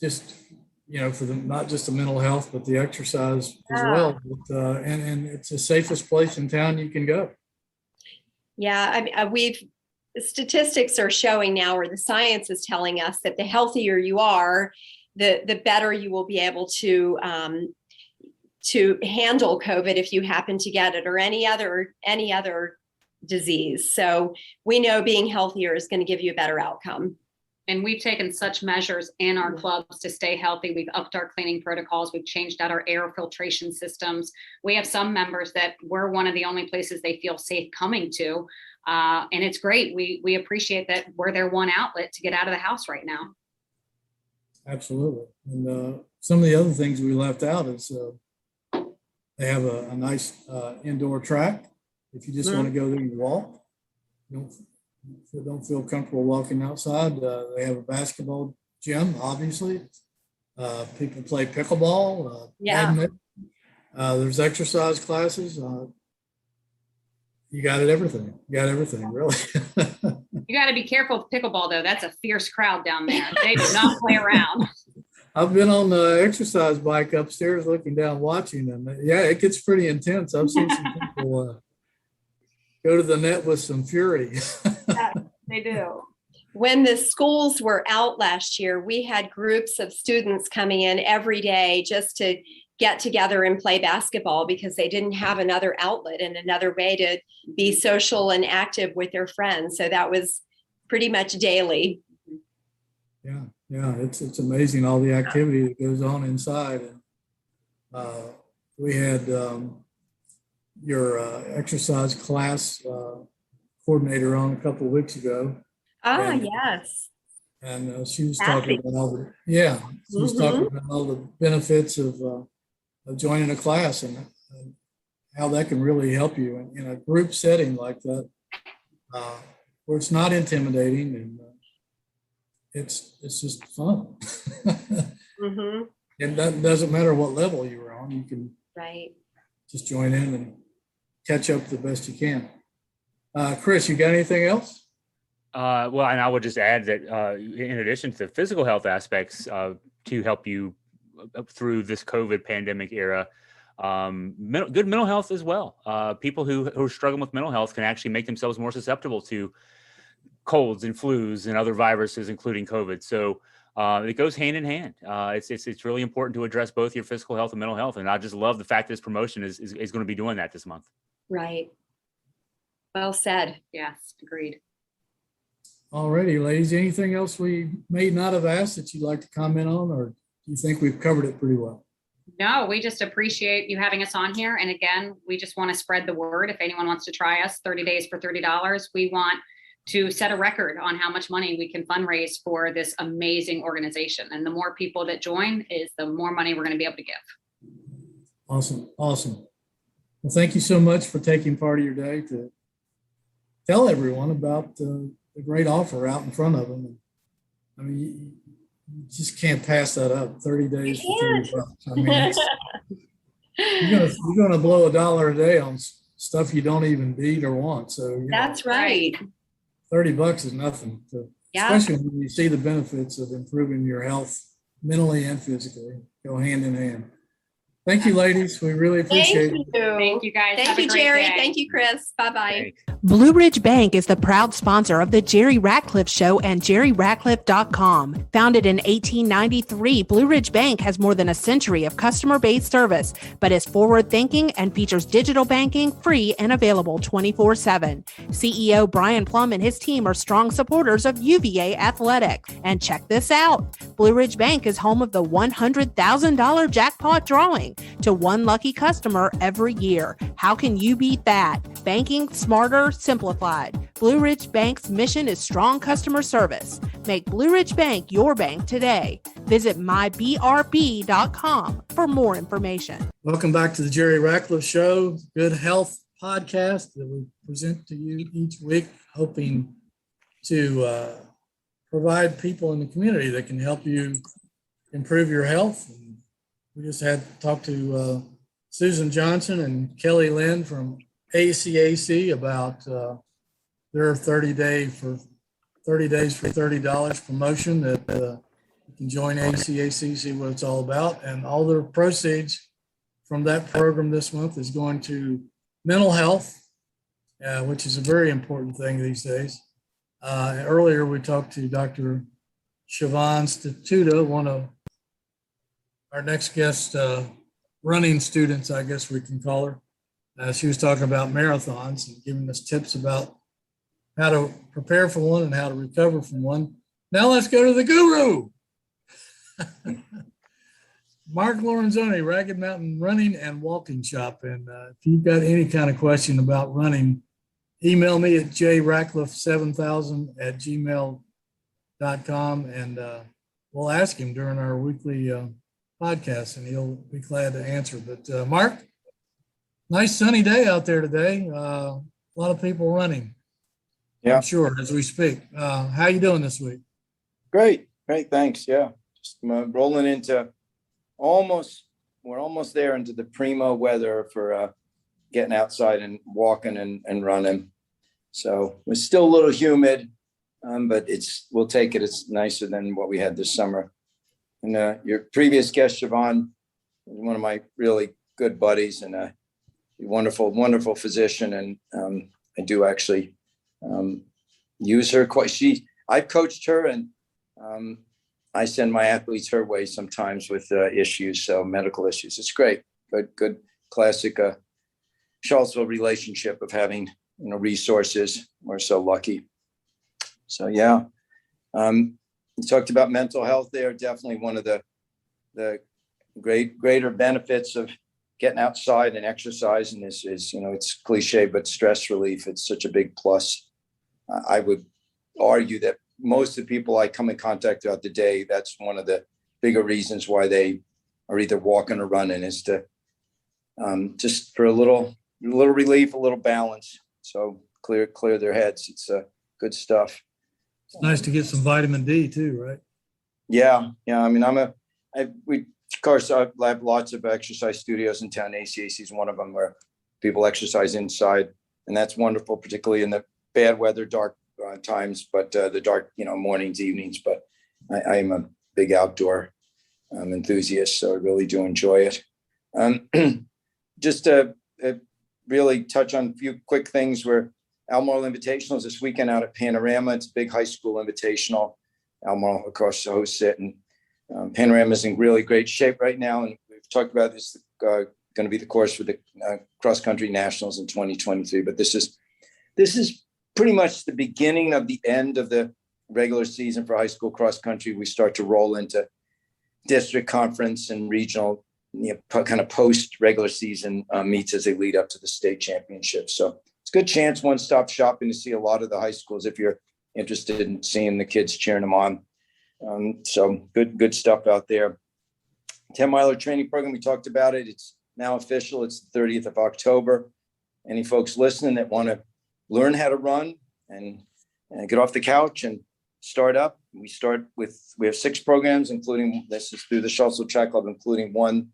just for the not just the mental health but the exercise as well. But, and it's the safest place in town you can go. Yeah, I mean, statistics are showing now, or the science is telling us, that the healthier you are, the better you will be able to handle COVID if you happen to get it, or any other disease. So we know being healthier is going to give you a better outcome. And we've taken such measures in our clubs to stay healthy. We've upped our cleaning protocols. We've changed out our air filtration systems. We have some members that we're one of the only places they feel safe coming to. And it's great. We appreciate that we're their one outlet to get out of the house right now. Absolutely. And some of the other things we left out is they have a nice indoor track. If you just want to go there and walk, don't feel comfortable walking outside. They have a basketball gym, obviously. People play pickleball. Badminton. There's exercise classes. You got everything. You got everything, really. You got to be careful with pickleball, though. That's a fierce crowd down there. They do not play around. I've been on the exercise bike upstairs looking down, watching them. Yeah, it gets pretty intense. I've seen some people go to the net with some fury. Yeah, they do. When the schools were out last year, we had groups of students coming in every day just to get together and play basketball because they didn't have another outlet and another way to be social and active with their friends. So that was pretty much daily. Yeah, it's amazing all the activity that goes on inside. And we had your exercise class coordinator on a couple of weeks ago. Yes. And she was talking about all the benefits of joining a class and how that can really help you in a group setting like that, where it's not intimidating and it's just fun. It doesn't matter what level you're on. You can just join in and catch up the best you can. Chris, you got anything else? Well, and I would just add that in addition to the physical health aspects to help you through this COVID pandemic era, good mental health as well. People who are struggling with mental health can actually make themselves more susceptible to colds and flus and other viruses, including COVID. So it goes hand in hand. It's really important to address both your physical health and mental health. And I just love the fact that this promotion is going to be doing that this month. Right. Well said. Yes, agreed. All righty, ladies. Anything else we may not have asked that you'd like to comment on, or do you think we've covered it pretty well? No, we just appreciate you having us on here. And again, we just want to spread the word. If anyone wants to try us, 30 days for $30, we want to set a record on how much money we can fundraise for this amazing organization. And the more people that join is the more money we're going to be able to give. Awesome. Well, thank you so much for taking part of your day to tell everyone about the great offer out in front of them. I mean, you just can't pass that up. 30 days for $30. I mean, you're going to blow $1 a day on stuff you don't even need or want. So that's right. $30 is nothing Yeah. especially when you see the benefits of improving your health mentally and physically, go hand in hand. Thank you, ladies. We really appreciate it. Thank you guys. Thank Have a you, great Jerry. day. Thank you, Chris. Bye-bye. Blue Ridge Bank is the proud sponsor of the Jerry Ratcliffe Show and JerryRatcliffe.com. Founded in 1893, Blue Ridge Bank has more than a century of customer-based service, but is forward-thinking and features digital banking free and available 24/7. CEO Brian Plum and his team are strong supporters of UVA Athletics. And check this out. Blue Ridge Bank is home of the $100,000 jackpot drawing to one lucky customer every year. How can you beat that? Banking smarter, simplified. Blue Ridge Bank's mission is strong customer service. Make Blue Ridge Bank your bank today. Visit mybrb.com for more information. Welcome back to the Jerry Ratcliffe Show, Good Health Podcast that we present to you each week, hoping to provide people in the community that can help you improve your health. And we just had talked to Susan Johnson and Kelly Lynn from ACAC about their 30 days for $30 promotion that you can join ACAC, see what it's all about. And all the proceeds from that program this month is going to mental health, which is a very important thing these days. Earlier, we talked to Dr. Siobhan Statuta, one of our next guest running students, I guess we can call her. She was talking about marathons and giving us tips about how to prepare for one and how to recover from one. Now let's go to the guru. Mark Lorenzoni, Ragged Mountain Running and Walking Shop. And if you've got any kind of question about running, email me at jratcliffe7000@gmail.com and we'll ask him during our weekly podcast and he'll be glad to answer. But Mark, nice sunny day out there today. A lot of people running. Yeah, I'm sure, as we speak. How you doing this week? Great. Thanks. Yeah. Just rolling into we're almost there into the primo weather for getting outside and walking and running. So it's still a little humid, but we'll take it. It's nicer than what we had this summer. And your previous guest, Siobhan, was one of my really good buddies and a wonderful, wonderful physician. And I do actually use her quite. I've coached her and I send my athletes her way sometimes with issues, so medical issues. It's great, good classic Charlottesville relationship of having resources. We're so lucky. So yeah, you talked about mental health there. Definitely one of the greater benefits of getting outside and exercising is it's cliche, but stress relief. It's such a big plus. I would argue that most of the people I come in contact throughout the day, that's one of the bigger reasons why they are either walking or running is to just for a little relief, a little balance. So clear their heads. It's good stuff. It's nice to get some vitamin D too, right? Yeah. I mean, I have lots of exercise studios in town. ACAC is one of them where people exercise inside, and that's wonderful, particularly in the bad weather, dark times, but the dark, mornings, evenings. But I am a big outdoor enthusiast, so I really do enjoy it. Just to really touch on a few quick things. Where Albemarle Invitational is this weekend out at Panorama. It's a big high school invitational. Albemarle, of course, hosts it, and Panorama is in really great shape right now. And we've talked about this going to be the course for the cross country nationals in 2023. But this is pretty much the beginning of the end of the regular season for high school cross country. We start to roll into district conference and regional, kind of post regular season meets as they lead up to the state championship. So it's a good chance, one-stop shopping to see a lot of the high schools if you're interested in seeing the kids cheering them on. So good stuff out there. 10-miler training program, we talked about it. It's now official. It's the 30th of October. Any folks listening that want to learn how to run and get off the couch and start up. We have 6 programs, including this is through the Charlottesville Track Club, including one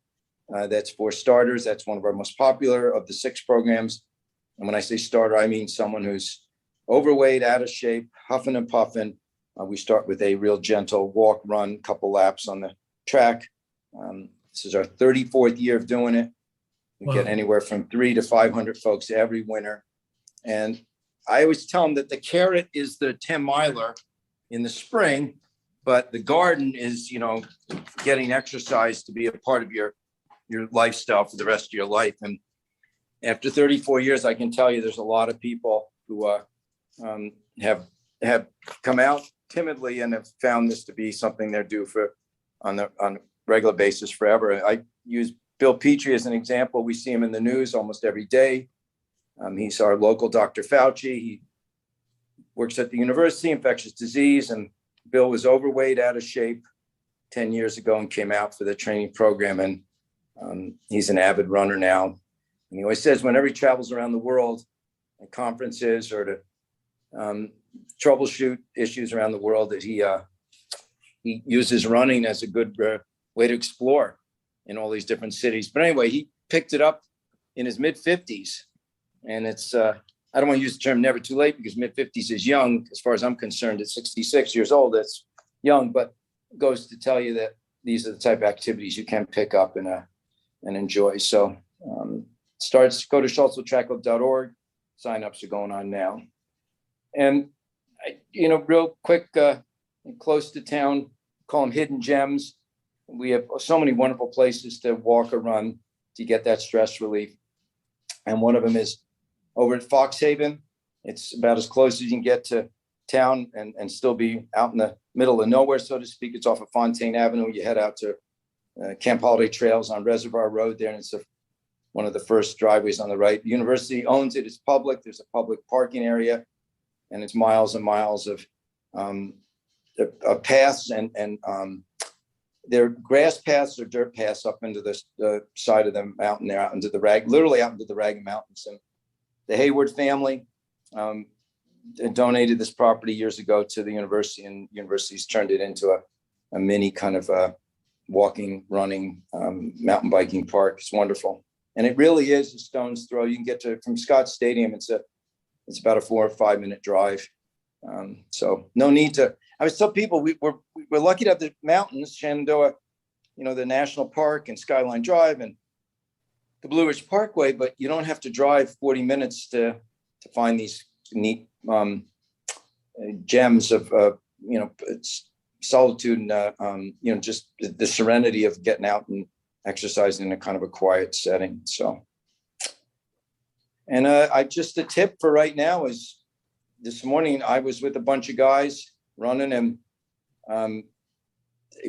that's for starters. That's one of our most popular of the 6 programs. And when I say starter, I mean someone who's overweight, out of shape, huffing and puffing, We start with a real gentle walk, run, couple laps on the track. This is our 34th year of doing it. We get anywhere from 300 to 500 folks every winter. And I always tell them that the carrot is the 10-miler in the spring, but the garden is, getting exercise to be a part of your lifestyle for the rest of your life. And after 34 years, I can tell you there's a lot of people who have come out timidly and have found this to be something they're due for on a regular basis forever. I use Bill Petrie as an example. We see him in the news almost every day. He's our local Dr. Fauci. He works at the university, infectious disease, and Bill was overweight, out of shape 10 years ago and came out for the training program. And he's an avid runner now. And he always says whenever he travels around the world at conferences or to troubleshoot issues around the world, that he uses running as a good way to explore in all these different cities. But anyway, he picked it up in his mid-50s. And it's, I don't want to use the term never too late, because mid-50s is young. As far as I'm concerned, at 66 years old, that's young, but it goes to tell you that these are the type of activities you can pick up and enjoy. So go to schultzvilletrackclub.org. Sign-ups are going on now. And, real quick, close to town, call them hidden gems. We have so many wonderful places to walk or run to get that stress relief. And one of them is over at Foxhaven. It's about as close as you can get to town and still be out in the middle of nowhere, so to speak. It's off of Fontaine Avenue. You head out to Camp Holiday Trails on Reservoir Road there, and it's one of the first driveways on the right. The university owns it. It's public. There's a public parking area, and it's miles and miles of paths and they're grass paths or dirt paths up into the side of the mountain there, out into the literally out into the Ragged Mountains. And the Hayward family donated this property years ago to the university, and university's turned it into a mini kind of walking, running, mountain biking park. It's wonderful. And it really is a stone's throw. You can get to from Scott Stadium. It's about a 4 or 5 minute drive. So no need to. I always tell people we're lucky to have the mountains, Shenandoah, the National Park and Skyline Drive and the Blue Ridge Parkway, but you don't have to drive 40 minutes to find these neat gems of solitude and just the serenity of getting out and exercising in a kind of a quiet setting. So, and a tip for right now is this morning I was with a bunch of guys running, and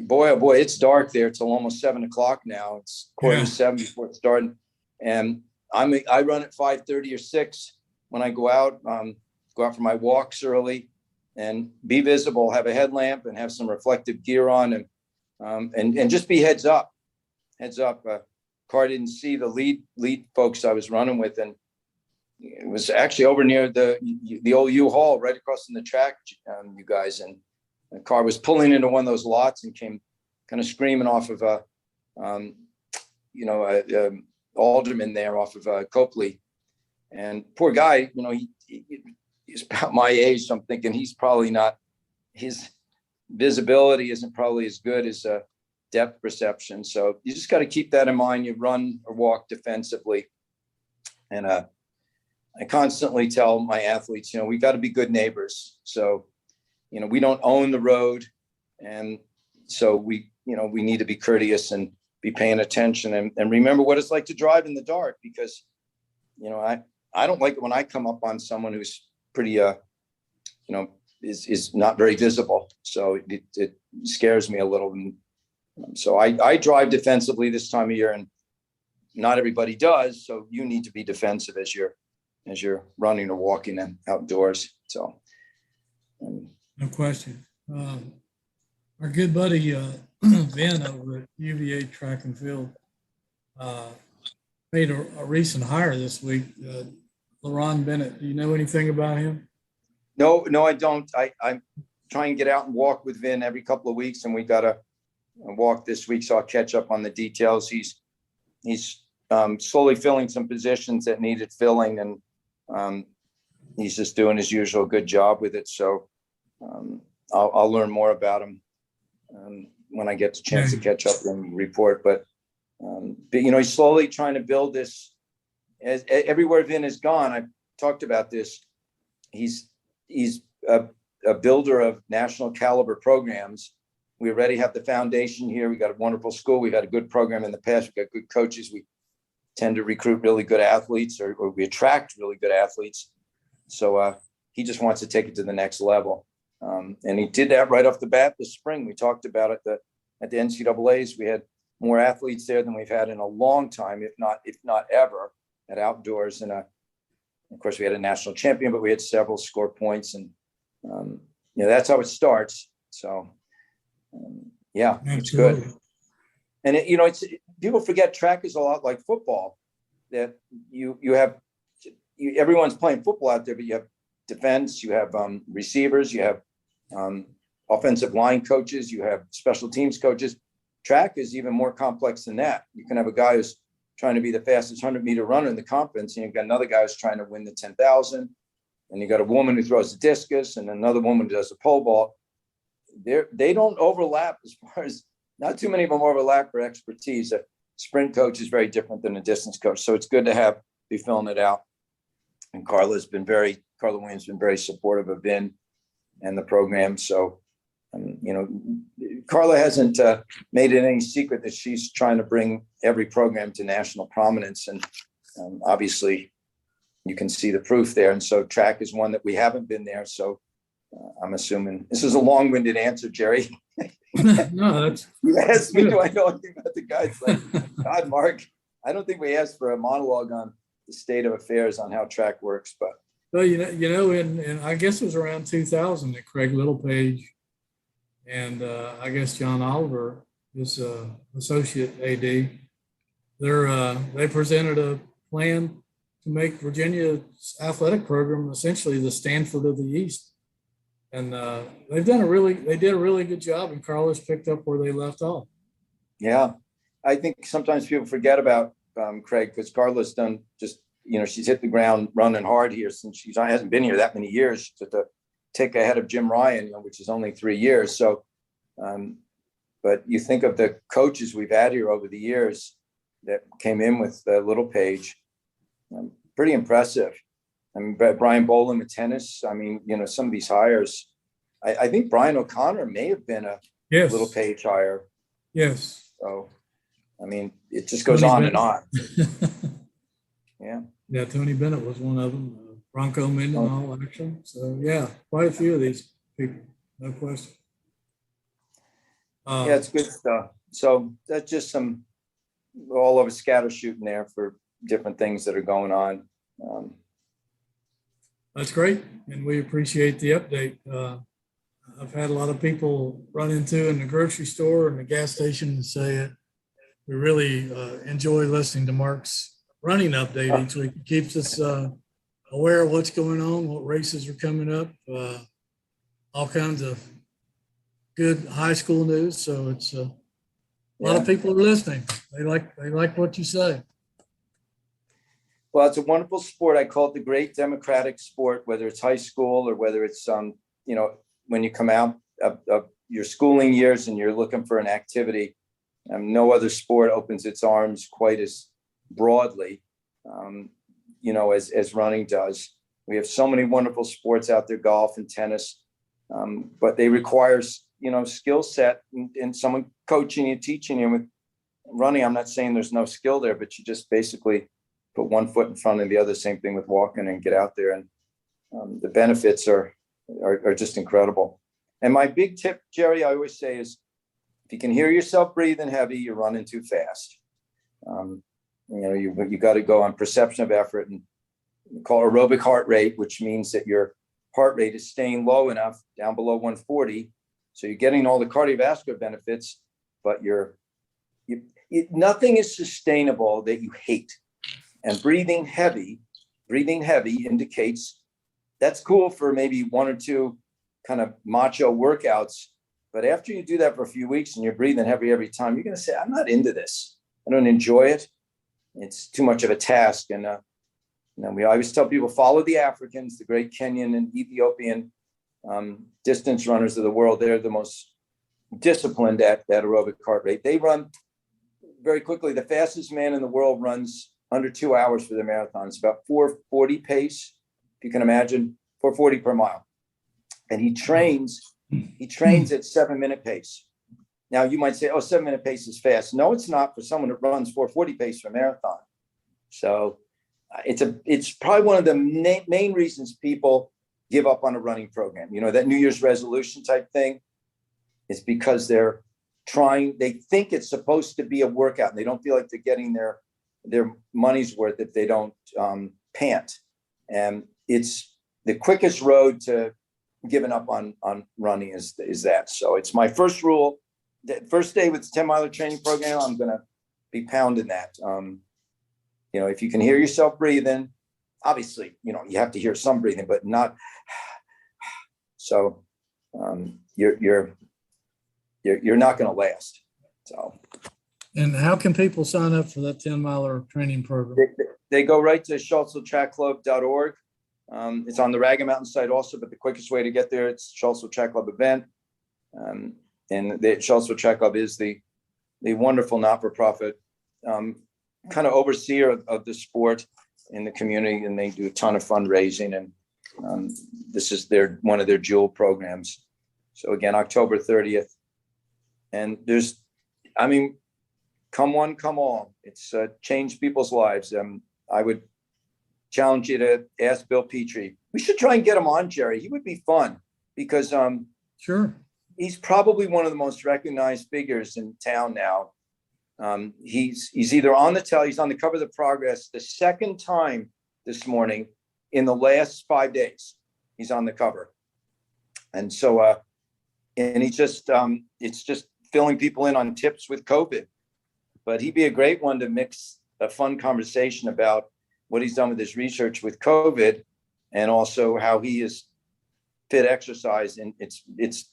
boy, oh boy, it's dark there till almost 7 o'clock now. It's 7:15 before it's starting. And I run at 5:30 or 6 when I go out for my walks early and be visible, have a headlamp and have some reflective gear on and just be heads up. Car didn't see the lead folks I was running with, and it was actually over near the old U-Haul right across from the track, you guys, and the car was pulling into one of those lots and came kind of screaming off of Alderman there off of Copley. And poor guy, he's about my age, so I'm thinking he's probably not, his visibility isn't probably as good as depth perception. So you just got to keep that in mind. You run or walk defensively. And I constantly tell my athletes, we got to be good neighbors. So, we don't own the road. And so we need to be courteous and be paying attention and remember what it's like to drive in the dark, because, I don't like it when I come up on someone who's pretty, is not very visible. So it scares me a little. And so I drive defensively this time of year, and not everybody does. So you need to be defensive as you're running or walking and outdoors. So. No question. Our good buddy, Vin over at UVA Track and Field made a recent hire this week. LaRon Bennett. Do you know anything about him? No, I don't. I'm trying to get out and walk with Vin every couple of weeks, and we got a walk this week, so I'll catch up on the details. He's slowly filling some positions that needed filling, and he's just doing his usual good job with it. So I'll learn more about them when I get the chance to catch up and report. But he's slowly trying to build this. As everywhere Vin has gone, I've talked about this. He's a builder of national caliber programs. We already have the foundation here. We got a wonderful school. We've had a good program in the past. We've got good coaches. We tend to recruit really good athletes, or we attract really good athletes. So he just wants to take it to the next level. And he did that right off the bat this spring. We talked about it at the NCAAs. We had more athletes there than we've had in a long time, if not ever, at outdoors. And of course, we had a national champion, but we had several score points. And that's how it starts. So it's good. And it's people forget track is a lot like football. That everyone's playing football out there, but you have defense, you have receivers, you have offensive line coaches, you have special teams coaches. Track is even more complex than that. You can have a guy who's trying to be the fastest 100-meter runner in the conference, and you've got another guy who's trying to win the 10,000, and you got a woman who throws the discus, and another woman who does the pole vault. They don't overlap as far as, not too many of them overlap for expertise. A sprint coach is very different than a distance coach, so it's good to be filling it out. And Carla Williams been very supportive of Vin and the program. So, Carla hasn't made it any secret that she's trying to bring every program to national prominence. And obviously you can see the proof there. And so track is one that we haven't been there. So I'm assuming this is a long-winded answer, Jerry. No, you asked me, do I know anything about the guys? Like, God, Mark, I don't think we asked for a monologue on the state of affairs on how track works, but. Well, and I guess it was around 2000 that Craig Littlepage and I guess John Oliver, his associate AD, they presented a plan to make Virginia's athletic program essentially the Stanford of the East. And they did a really good job, and Carlos picked up where they left off. Yeah, I think sometimes people forget about Craig, because Carla's done just, she's hit the ground running hard here since she hasn't been here that many years to tick ahead of Jim Ryan, which is only 3 years. So, but you think of the coaches we've had here over the years that came in with Littlepage, pretty impressive. I mean, Brian Boland with tennis. I mean, some of these hires. I think Brian O'Connor may have been a Littlepage hire. Yes. So, I mean, it just goes on and on. Yeah. Yeah, Tony Bennett was one of them. Bronco Mendenhall, actually. So, yeah, quite a few of these people, no question. Yeah, it's good stuff. So that's just some all over scatter shooting there for different things that are going on. That's great, and we appreciate the update. I've had a lot of people run into in the grocery store and the gas station and say it. We really enjoy listening to Mark's running update each week. It keeps us aware of what's going on, what races are coming up, all kinds of good high school news. So it's a lot of people are listening. They like what you say. Well, it's a wonderful sport. I call it the great democratic sport, whether it's high school or whether it's, when you come out of your schooling years and you're looking for an activity. No other sport opens its arms quite as broadly, as running does. We have so many wonderful sports out there, golf and tennis, but they require, skill set and someone coaching you, teaching you. With running, I'm not saying there's no skill there, but you just basically put one foot in front of the other. Same thing with walking, and get out there. And the benefits are just incredible. And my big tip, Jerry, I always say is, if you can hear yourself breathing heavy, you're running too fast. You got to go on perception of effort and call aerobic heart rate, which means that your heart rate is staying low enough, down below 140. So you're getting all the cardiovascular benefits, but nothing is sustainable that you hate. And breathing heavy indicates that's cool for maybe one or two kind of macho workouts. But after you do that for a few weeks and you're breathing heavy every time, you're going to say, I'm not into this. I don't enjoy it. It's too much of a task. And we always tell people, follow the Africans, the great Kenyan and Ethiopian distance runners of the world. They're the most disciplined at aerobic heart rate. They run very quickly. The fastest man in the world runs under 2 hours for the marathon. It's about 4:40 pace, if you can imagine, 4:40 per mile. And he trains at 7-minute pace. Now you might say, oh, 7-minute pace is fast. No, it's not for someone that runs 4:40 pace for a marathon. So it's probably one of the main reasons people give up on a running program. You know, that New Year's resolution type thing is because they think it's supposed to be a workout and they don't feel like they're getting their money's worth if they don't pant. And it's the quickest road to giving up on running is that. So it's my first rule. The first day with the 10-miler training program, I'm going to be pounding that. You know, if you can hear yourself breathing, obviously, you know, you have to hear some breathing, but not. So you're not going to last. So. And how can people sign up for that 10-miler training program? They go right to schultzvilletrackclub.org. It's on the Ragged Mountain site also, but the quickest way to get there, it's Schultzville Track Club event. And the Schultzville Track Club is the wonderful not-for-profit kind of overseer of the sport in the community, and they do a ton of fundraising. And this is one of their jewel programs. So again, October 30th. And come one, come all. It's changed people's lives. I would challenge you to ask Bill Petrie. We should try and get him on, Jerry. He would be fun because sure, he's probably one of the most recognized figures in town now. He's either on the he's on the cover of the Progress the second time this morning in the last 5 days. He's on the cover, and so and he just it's just filling people in on tips with COVID. But he'd be a great one to mix a fun conversation about what he's done with his research with COVID, and also how he has fit exercise, and it's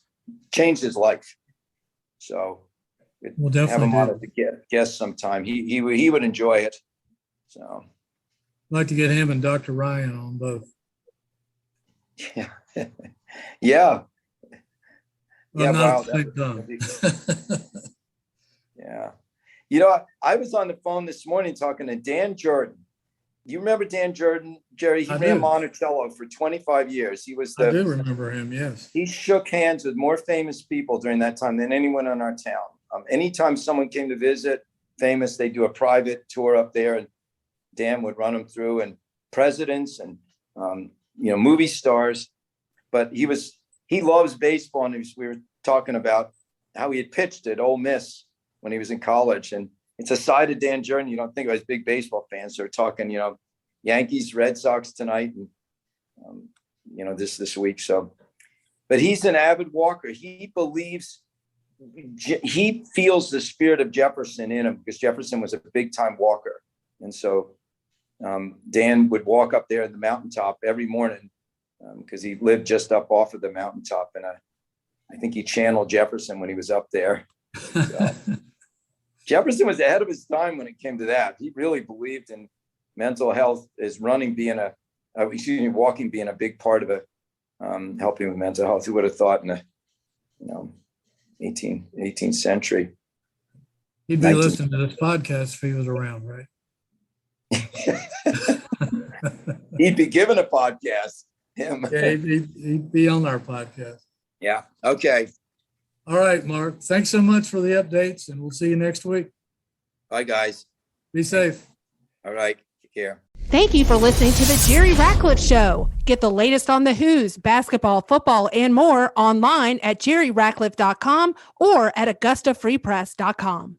changed his life. So we'll definitely have him on as a guest sometime. He would enjoy it. So I'd like to get him and Dr. Ryan on both. Yeah. Yeah. Well, Wow. Yeah. You know, I was on the phone this morning talking to Dan Jordan. You remember Dan Jordan, Jerry? He ran Monticello for 25 years. He was I do remember him, yes. He shook hands with more famous people during that time than anyone in our town. Anytime someone came to visit famous, they do a private tour up there, and Dan would run them through, and presidents and movie stars. But he loves baseball, and we were talking about how he had pitched at Ole Miss when he was in college. And it's a side of Dan Jordan you don't think of as big baseball fans. They're talking, Yankees, Red Sox tonight, and this week. So, but he's an avid walker. He feels the spirit of Jefferson in him, because Jefferson was a big time walker. And so Dan would walk up there at the mountaintop every morning because he lived just up off of the mountaintop. And I think he channeled Jefferson when he was up there. So, Jefferson was ahead of his time when it came to that. He really believed in mental health, as walking being a big part of it, helping with mental health. Who would have thought in the 18th century? He'd be listening to this podcast if he was around, right? He'd be given a podcast. Him. Yeah, he'd be on our podcast. Yeah. Okay. All right, Mark. Thanks so much for the updates, and we'll see you next week. Bye, guys. Be safe. All right. Take care. Thank you for listening to the Jerry Ratcliffe Show. Get the latest on the Who's, basketball, football, and more online at jerryratcliffe.com or at AugustaFreePress.com.